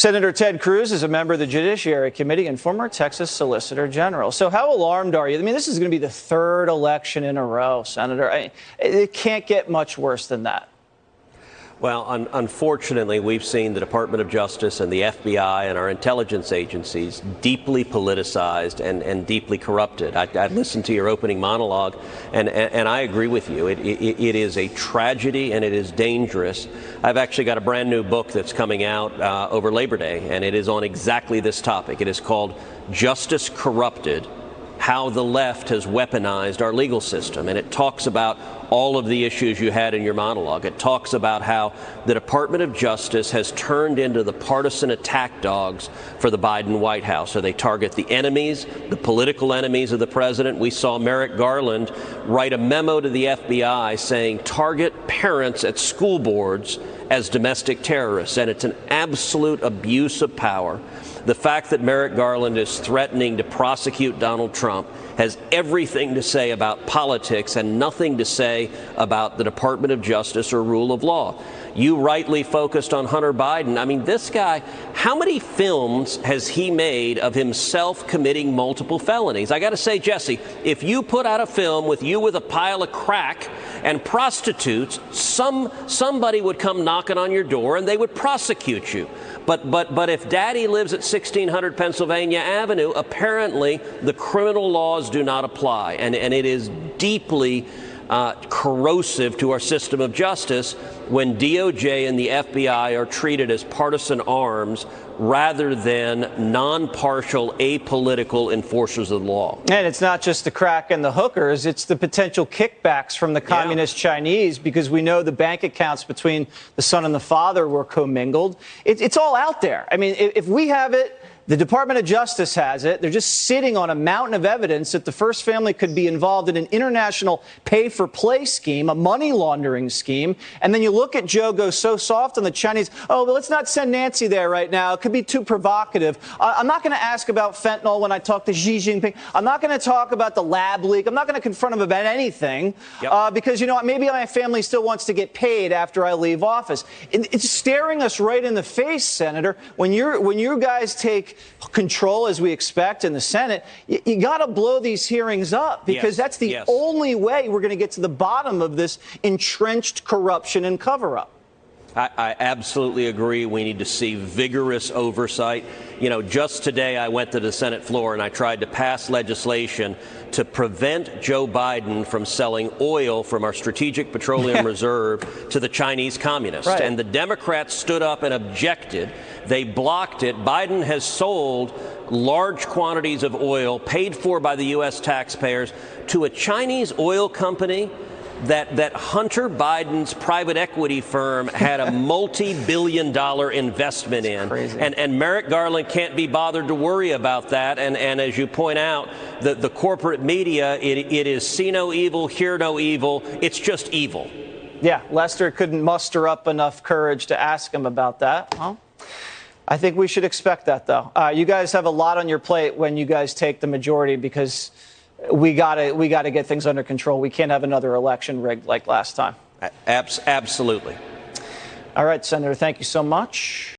Senator Ted Cruz is a member of the Judiciary Committee and former Texas Solicitor General. So how alarmed are you? I mean, this is going to be the third election in a row, Senator. It can't get much worse than that. Well, unfortunately, we've seen the Department of Justice and the FBI and our intelligence agencies deeply politicized and deeply corrupted. I listened to your opening monologue, and I agree with you. It is a tragedy, and it is dangerous. I've actually got a brand new book that's coming out over Labor Day, and it is on exactly this topic. It is called Justice Corrupted: How the Left Has Weaponized Our Legal System. And it talks about all of the issues you had in your monologue. It talks about how the Department of Justice has turned into the partisan attack dogs for the Biden White House. So they target the enemies, the political enemies of the president. We saw Merrick Garland write a memo to the FBI saying target parents at school boards as domestic terrorists. And it's an absolute abuse of power. The fact that Merrick Garland is threatening to prosecute Donald Trump has everything to say about politics and nothing to say about the Department of Justice or rule of law. You rightly focused on Hunter Biden. I mean, this guy, how many films has he made of himself committing multiple felonies? I got to say, Jesse, if you put out a film with you with a pile of crack and prostitutes, somebody would come knocking on your door and they would prosecute you. But if Daddy lives at 1600 Pennsylvania Avenue, apparently the criminal laws do not apply, and it is deeply corrosive to our system of justice when DOJ and the FBI are treated as partisan arms rather than non-partial, apolitical enforcers of the law. And it's not just the crack and the hookers, it's the potential kickbacks from the communist Chinese, because we know the bank accounts between the son and the father were commingled. It's all out there. I mean, if we have it, the Department of Justice has it. They're just sitting on a mountain of evidence that the first family could be involved in an international pay-for-play scheme, a money laundering scheme. And then you look at Joe go so soft on the Chinese. Oh, but let's not send Nancy there right now. It could be too provocative. I'm not going to ask about fentanyl when I talk to Xi Jinping. I'm not going to talk about the lab leak. I'm not going to confront him about anything because, you know, maybe my family still wants to get paid after I leave office. It's staring us right in the face, Senator. When you guys take control, as we expect in the Senate, you got to blow these hearings up, because that's the only way we're going to get to the bottom of this entrenched corruption and cover-up. I absolutely agree. We need to see vigorous oversight. You know, just today I went to the Senate floor and I tried to pass legislation to prevent Joe Biden from selling oil from our strategic petroleum reserve to the Chinese communists. Right. And the Democrats stood up and objected. They blocked it. Biden has sold large quantities of oil paid for by the U.S. taxpayers to a Chinese oil company that Hunter Biden's private equity firm had a multi-billion-dollar investment in. And Merrick Garland can't be bothered to worry about that. And as you point out, the corporate media, it is see no evil, hear no evil. It's just evil. Yeah, Lester couldn't muster up enough courage to ask him about that. Well, I think we should expect that, though. You guys have a lot on your plate when you guys take the majority, because we gotta get things under control. We can't have another election rigged like last time. Absolutely. All right, Senator, thank you so much.